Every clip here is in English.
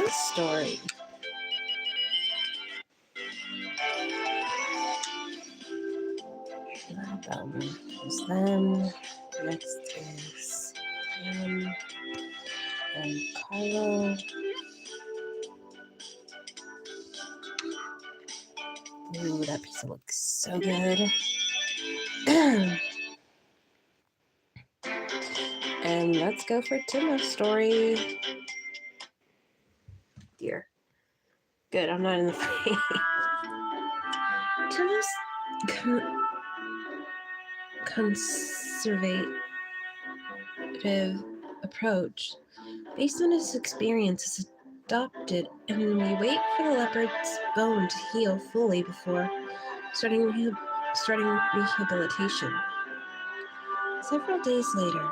Timo's story. Is them. Next is him and Carlo. Ooh, that pizza looks so good. And let's go for Timo's story. Dear. Good, I'm not in the frame. Timo's conservative approach, based on his experience, is adopted, and we wait for the leopard's bone to heal fully before starting rehabilitation. Several days later,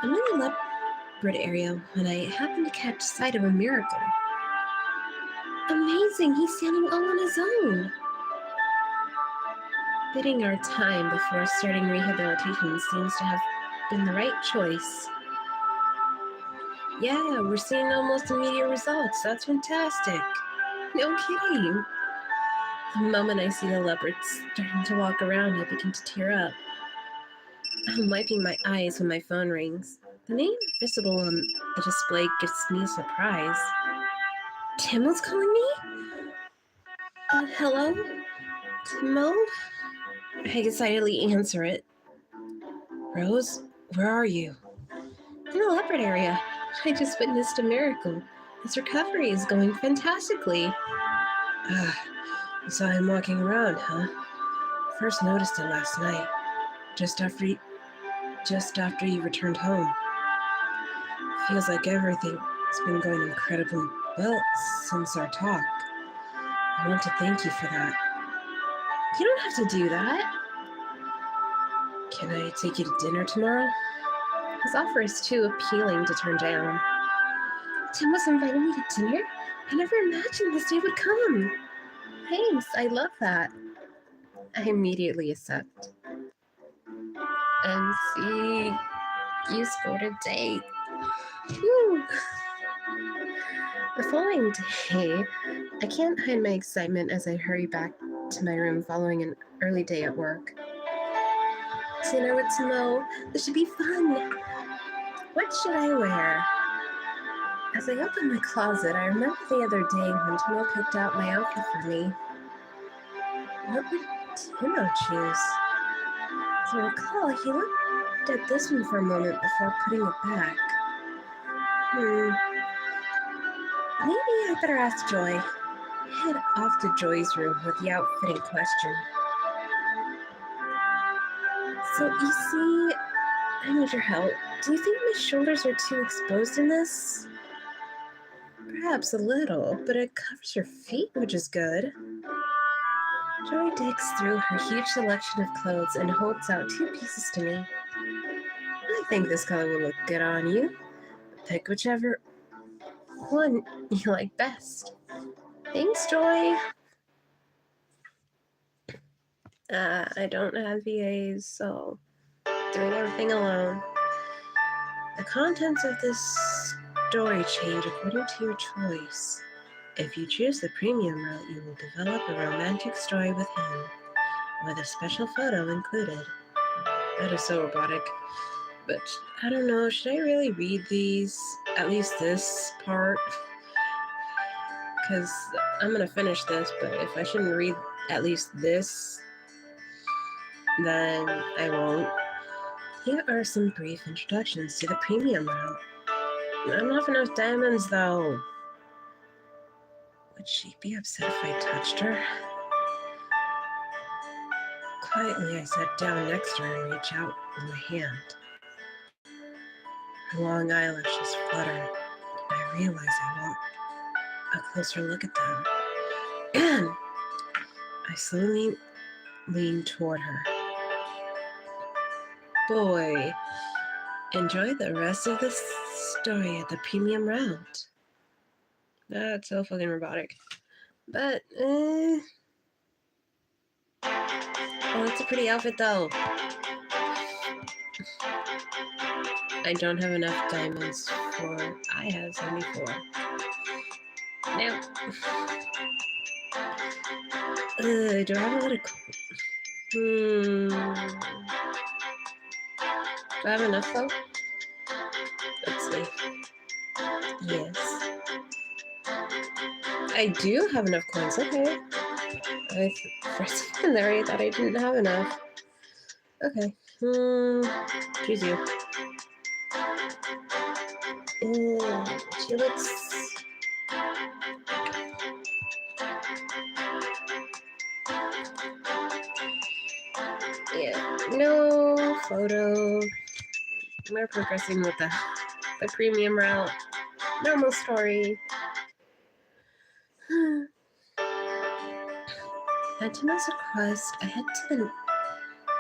I'm in the leopard area when I happen to catch sight of a miracle. Amazing, he's standing all on his own. Bidding our time before starting rehabilitation seems to have been the right choice. Yeah, we're seeing almost immediate results. That's fantastic. No kidding. The moment I see the leopard starting to walk around, I begin to tear up. I'm wiping my eyes when my phone rings. The name visible on the display gives me a surprise. Timo's calling me? Hello? Timo? I excitedly answer it. Rose, where are you? In the leopard area. I just witnessed a miracle. His recovery is going fantastically. You saw him walking around, huh? First noticed it last night, just after you returned home. Feels like everything's been going incredibly well since our talk. I want to thank you for that. You don't have to do that. Can I take you to dinner tomorrow? His offer is too appealing to turn down. Tim was inviting me to dinner? I never imagined this day would come. Thanks, I love that. I immediately accept. And see, you scored a date. Woo! The following day, I can't hide my excitement as I hurry back to my room following an early day at work. Dinner with Timo, this should be fun. What should I wear? As I open my closet, I remember the other day when Timo picked out my outfit for me. What would Timo choose? As I recall, he looked at this one for a moment before putting it back. Maybe I better ask Joy. Head off to Joy's room with the outfit in question. So, you see, I need your help. Do you think my shoulders are too exposed in this? Perhaps a little, but it covers your feet, which is good. Joy digs through her huge selection of clothes and holds out 2 pieces to me. I think this color will look good on you. Pick whichever one you like best. Thanks, Joy. I don't have VAs, so doing everything alone. The contents of this story change according to your choice. If you choose the premium route, you will develop a romantic story with him, with a special photo included. That is so robotic. But I don't know, should I really read these? At least this part? Because I'm going to finish this, but if I shouldn't read at least this, then I won't. Here are some brief introductions to the premium route. I don't have enough diamonds, though. Would she be upset if I touched her? Quietly, I sat down next to her and reached out with my hand. Her long eyelashes fluttered, and I realized I want a closer look at them. I slowly leaned toward her. Boy, enjoy the rest of the story at the premium route. That's so fucking robotic. But, oh, it's a pretty outfit though. I don't have enough diamonds for, I have 74. Now, do I have a lot of... Do I have enough, though? Let's see. Yes. I do have enough coins, okay. For a second there, I thought I didn't have enough. Okay. Choose you. She looks... Yeah, no photo. We're progressing with the premium route. Normal story. At Timo's request, I head to the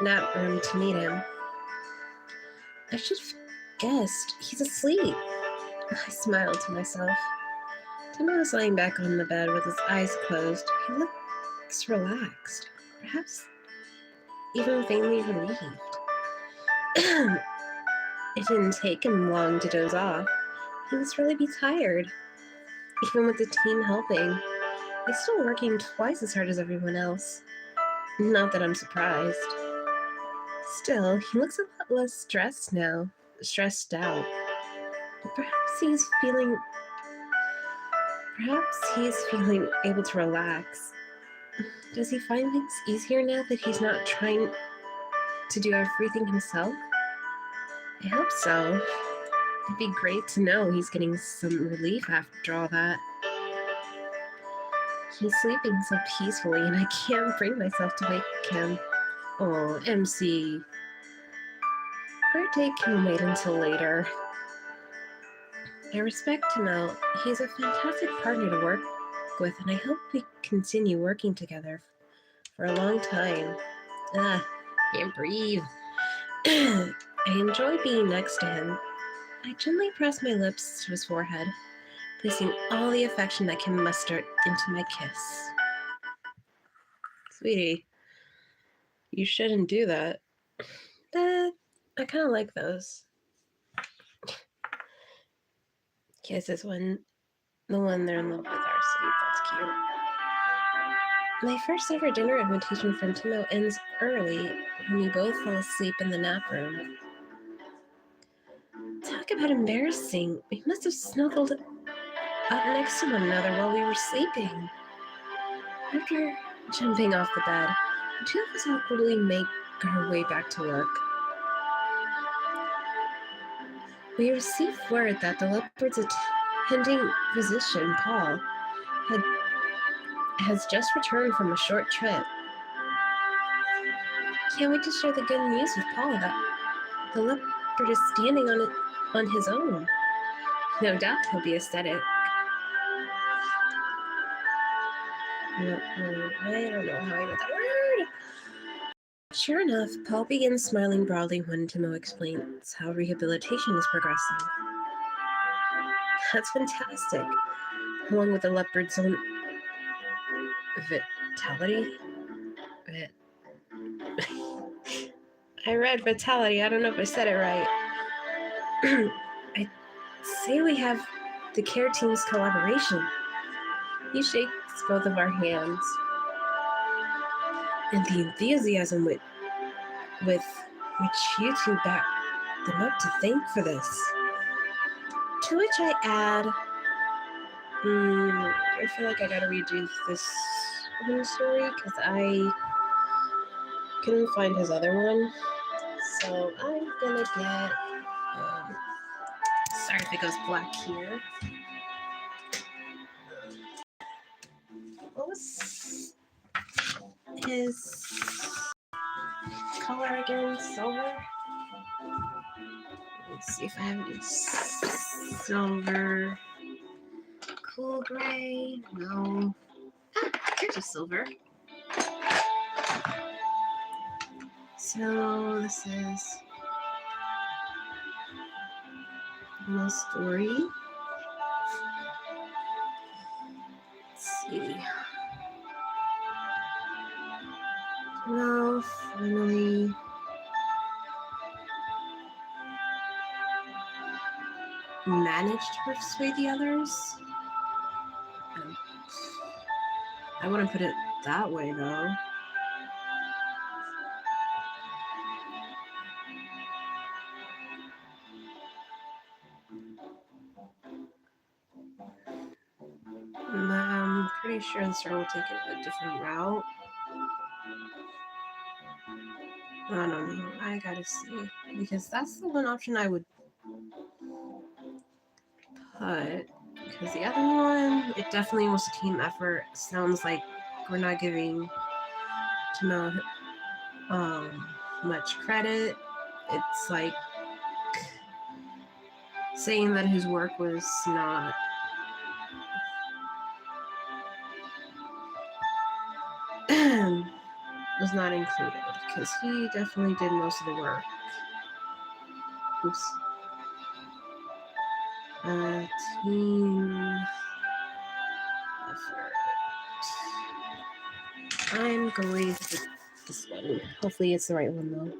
nap room to meet him. I should have guessed. He's asleep. I smiled to myself. Timo was lying back on the bed with his eyes closed. He looks relaxed. Perhaps even faintly relieved. It didn't take him long to doze off. He must really be tired. Even with the team helping, he's still working twice as hard as everyone else. Not that I'm surprised. Still, he looks a lot less stressed now. Stressed out. Perhaps he's feeling able to relax. Does he find things easier now that he's not trying to do everything himself? I hope so. It'd be great to know he's getting some relief after all that. He's sleeping so peacefully and I can't bring myself to wake him. Oh, MC. Birthday can wait until later. I respect Timo. He's a fantastic partner to work with and I hope we continue working together for a long time. Can't breathe. I enjoy being next to him. I gently press my lips to his forehead, placing all the affection I can muster into my kiss. Sweetie, you shouldn't do that. I kind of like those. Kisses when the one they're in love with are asleep. That's cute. My first ever dinner invitation from Timo ends early when we both fall asleep in the nap room. Talk about embarrassing. We must have snuggled up next to one another while we were sleeping. After jumping off the bed, the two of us awkwardly make our way back to work. We received word that the leopard's attending physician, Paul, has just returned from a short trip. Can't wait to share the good news with Paul that the leopard is standing on his own. No doubt he'll be ecstatic. I don't know how I wrote that word. Sure enough, Paul begins smiling broadly when Timo explains how rehabilitation is progressing. That's fantastic. Along with the leopard's own vitality. I read vitality. I don't know if I said it right. I'd say we have the care team's collaboration. He shakes both of our hands. And the enthusiasm with which you two back them up to thank for this. To which I add, I feel like I gotta redo this one story because I couldn't find his other one. So I'm gonna get, sorry if it goes black here. What was his color again? Silver? Let's see if I have any silver. Cool gray? No. Here's a silver. So this is the story. Let's see. Well, finally managed to persuade the others. I wouldn't put it that way, though. I'm pretty sure the story will take a different route. I don't know. I gotta see. Because that's the one option I would put. Because the other one, it definitely was a team effort. Sounds like we're not giving Timo much credit. It's like saying that his work was not included, because he definitely did most of the work. Oops. Team effort. I'm going to pick this one. Hopefully it's the right one, though.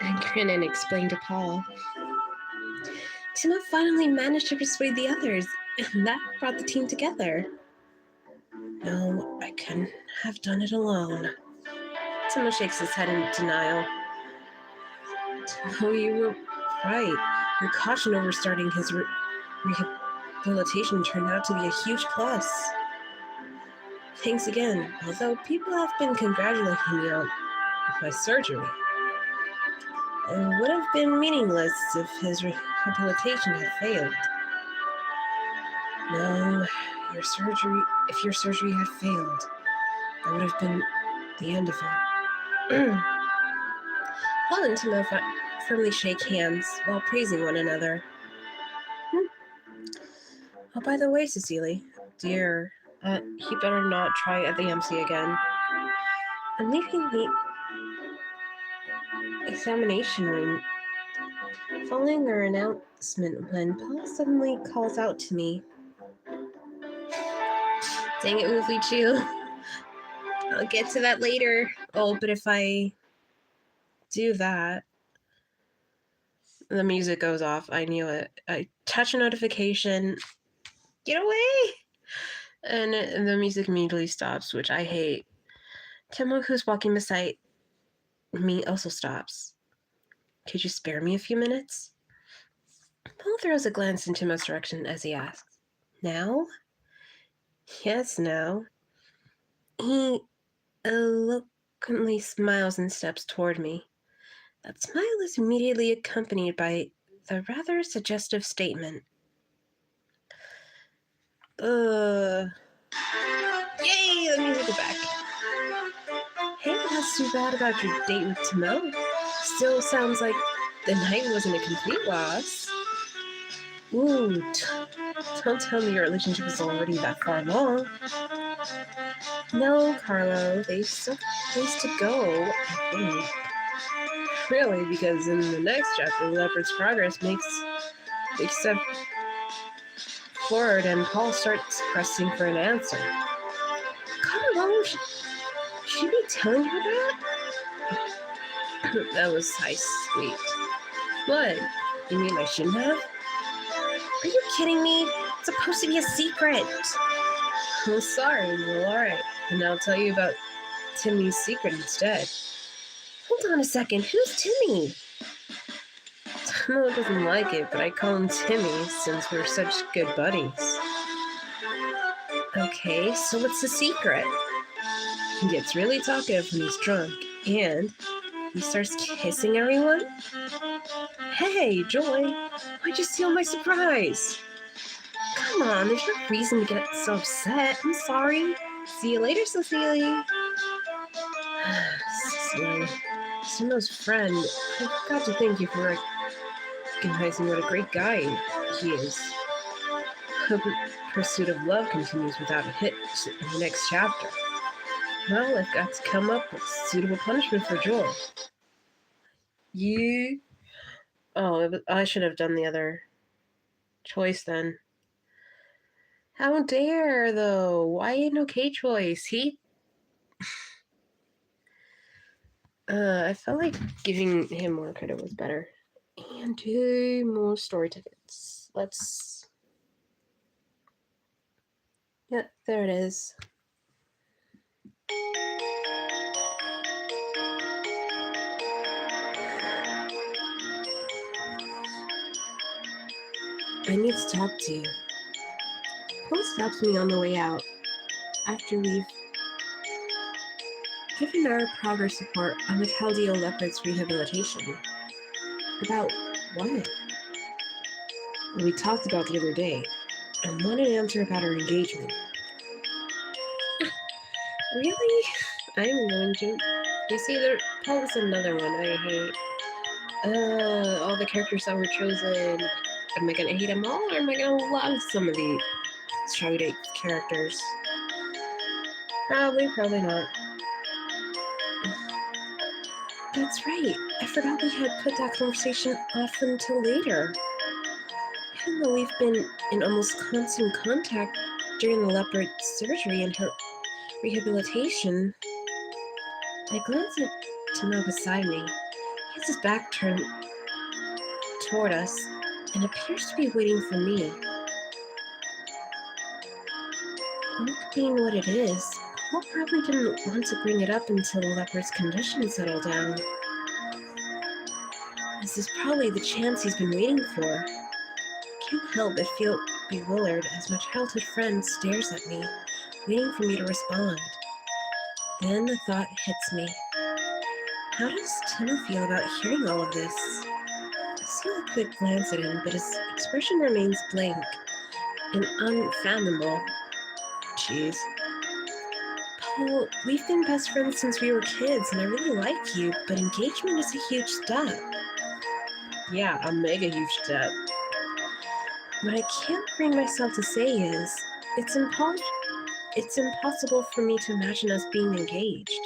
And Grinnin explained to Paul. Timo finally managed to persuade the others, and that brought the team together. No, I couldn't have done it alone. Timo shakes his head in denial. Timo, you were right. Your caution over starting his rehabilitation turned out to be a huge plus. Thanks again, although people have been congratulating me on my surgery. It would have been meaningless if his rehabilitation had failed. No, if your surgery had failed, that would have been the end of it. Paul and Timo firmly shake hands while praising one another. Oh, by the way, Cecily, dear, he better not try at the MC again. I'm leaving the examination room following our announcement when Paul suddenly calls out to me. Dang it, Woofy Chew. I'll get to that later. Oh, but if I do that, the music goes off. I knew it. I touch a notification. Get away! And the music immediately stops, which I hate. Timo, who's walking beside me, also stops. Could you spare me a few minutes? Paul throws a glance in Timo's direction as he asks, Now? Yes, now. He eloquently smiles and steps toward me. That smile is immediately accompanied by the rather suggestive statement. Yay, the music is back. Hey, that's too bad about your date with Timo. Still sounds like the night wasn't a complete loss. Ooh, don't tell me your relationship is already that far along. No, Carlo, they still have ways to go, I think. Really, because in the next chapter, Leopard's progress makes a big step forward and Paul starts pressing for an answer. Carlo, should be telling her that? That was sweet. What? You mean I shouldn't have? Are you kidding me? It's supposed to be a secret. Oh, sorry. Well, alright. And I'll tell you about Timmy's secret instead. Hold on a second. Who's Timmy? Timo doesn't like it, but I call him Timmy since we're such good buddies. Okay, so what's the secret? He gets really talkative when he's drunk, and he starts kissing everyone? Hey, Joy, why'd you steal my surprise? Come on, there's no reason to get so upset. I'm sorry. See you later, Cecily. Cecily, Timo's friend, I forgot to thank you for recognizing what a great guy he is. Hope pursuit of love continues without a hitch in the next chapter. Well, I've got to come up with suitable punishment for Joy. You... Oh, I should have done the other choice then. How dare, though? Why ain't okay choice? I felt like giving him more credit was better. And 2 more story tickets. Let's Yep, there it is. I need to talk to you. Paul stops me on the way out after we've given our progress report on the Caldeo leopard's rehabilitation. About what? We talked about the other day. I want an answer about our engagement. Really? I'm going to. You see, Paul is another one I hate. All the characters that were chosen. Am I gonna hate them all, or am I gonna love some of the showdate characters? Probably not. That's right. I forgot we had put that conversation off until later. Even though we've been in almost constant contact during the leopard surgery and her rehabilitation, I glance at Timo beside me. He has his back turned toward us and appears to be waiting for me. Milk being what it is, Paul probably didn't want to bring it up until the leopard's condition settled down. This is probably the chance he's been waiting for. I can't help but feel bewildered as my childhood friend stares at me, waiting for me to respond. Then the thought hits me. How does Timo feel about hearing all of this? I steal a quick glance at him, but his expression remains blank and unfathomable. Jeez. Paul, we've been best friends since we were kids, and I really like you, but engagement is a huge step. Yeah, a mega huge step. What I can't bring myself to say is, it's impossible for me to imagine us being engaged.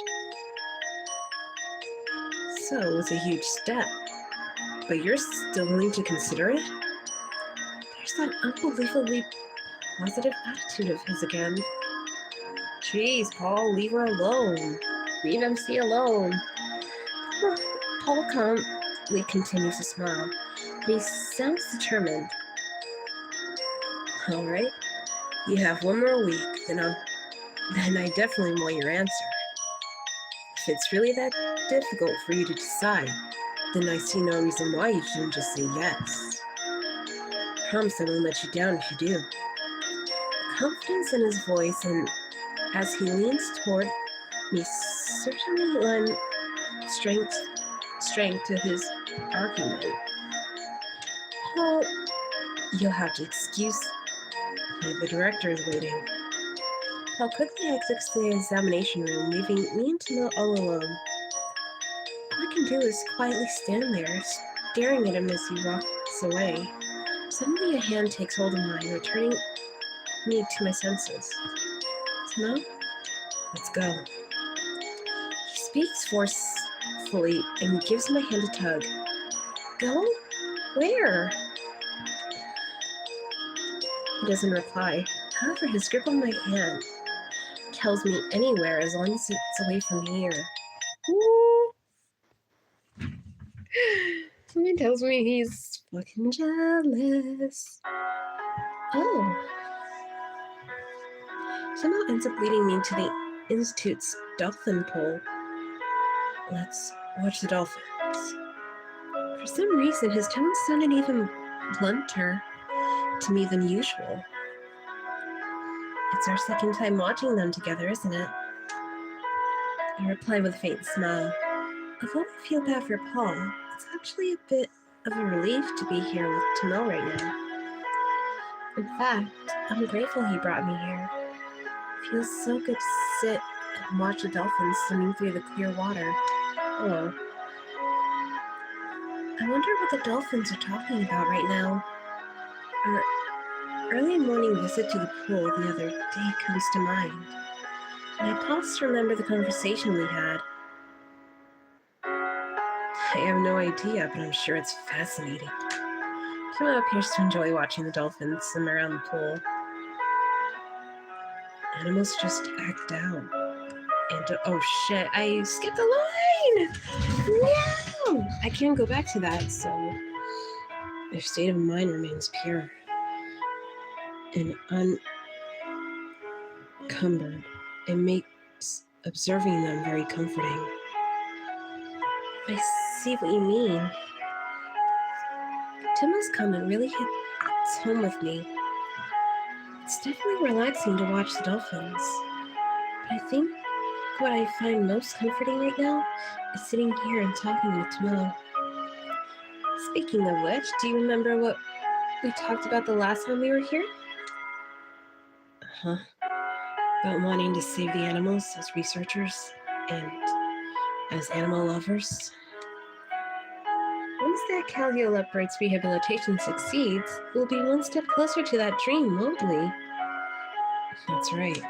So it was a huge step. But you're still willing to consider it? There's that unbelievably positive attitude of his again. Jeez, Paul, leave her alone. Leave MC alone. Paul calmly continues to smile, but he sounds determined. All right, you have one more week, then I definitely want your answer. If it's really that difficult for you to decide, then I see no reason why you shouldn't just say yes. I promise I won't let you down if you do. The confidence in his voice and as he leans toward me certainly lend strength to his argument. Paul, you'll have to excuse me, the director is waiting. Paul quickly exits the examination room, leaving me and Timo all alone. All I can do is quietly stand there, staring at him as he walks away. Suddenly a hand takes hold of mine, returning me to my senses. Timo, let's go. He speaks forcefully and gives my hand a tug. Go? Where? He doesn't reply. However, his grip on my hand tells me anywhere as long as it's away from here. Woo! Someone tells me he's fucking jealous. Oh. Somehow ends up leading me to the Institute's dolphin pool. Let's watch the dolphins. For some reason, his tone sounded even blunter to me than usual. It's our second time watching them together, isn't it? I reply with a faint smile. Although I feel bad for Paul, it's actually a bit of a relief to be here with Timo right now. In fact, I'm grateful he brought me here. It feels so good to sit and watch the dolphins swimming through the clear water. Oh. I wonder what the dolphins are talking about right now. Our early morning visit to the pool the other day comes to mind, and I pause to remember the conversation we had. I have no idea, but I'm sure it's fascinating. Timo appears to enjoy watching the dolphins swim around the pool. Animals just act out. And oh shit, I skipped a line! No! I can't go back to that, so their state of mind remains pure and cumbered. It makes observing them very comforting. I see what you mean. Timo's comment really hits home with me. It's definitely relaxing to watch the dolphins. But I think what I find most comforting right now is sitting here and talking with Timo. Speaking of which, do you remember what we talked about the last time we were here? Huh? About wanting to save the animals as researchers and as animal lovers? Once the Calio leopard's rehabilitation succeeds, we'll be one step closer to that dream, won't we? That's right.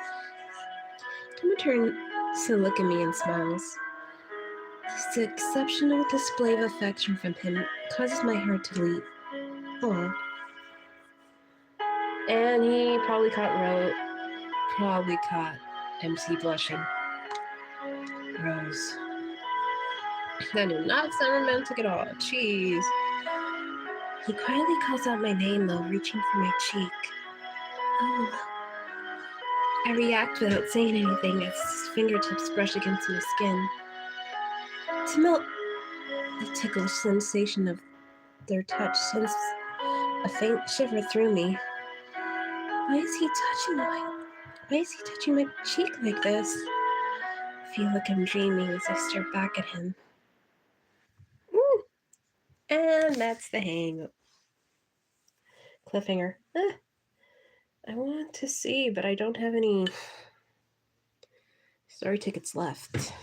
Timo turns to look at me and smiles. This exceptional display of affection from him causes my heart to leap. Oh. And he probably caught MC blushing. Rose. That did not sound romantic at all. Jeez. He quietly calls out my name though, reaching for my cheek. Oh. I react without saying anything as his fingertips brush against my skin. To melt the ticklish sensation of their touch sends a faint shiver through me. Why is he touching my cheek like this? I feel like I'm dreaming as I stare back at him. Woo! And that's the hang. Cliffhanger. I want to see, but I don't have any story tickets left.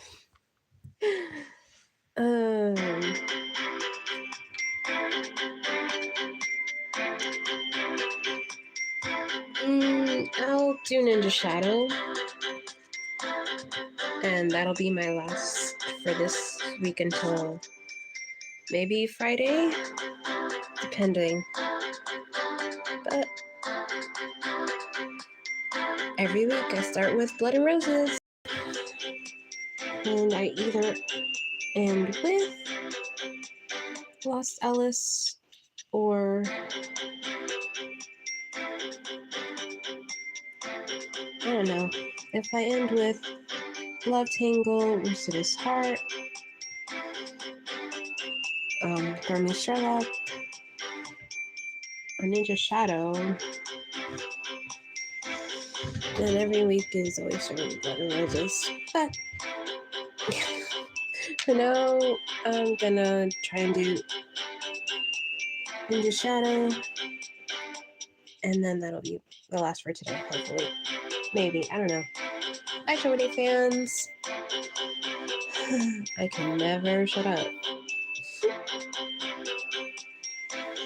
I'll do Ninja Shadow. And that'll be my last for this week until maybe Friday, depending. But every week I start with Blood and Roses. And I either end with Lost Alice or I don't know. If I end with Love Tangle, Lucidus Heart, Burmese Sherlock, or Ninja Shadow, then every week is always starting with Blood and Roses. But for now, I'm gonna try and do Ninja Shadow, and then that'll be the last for today, hopefully. Maybe, I don't know. Bye, Shorty fans. I can never shut up.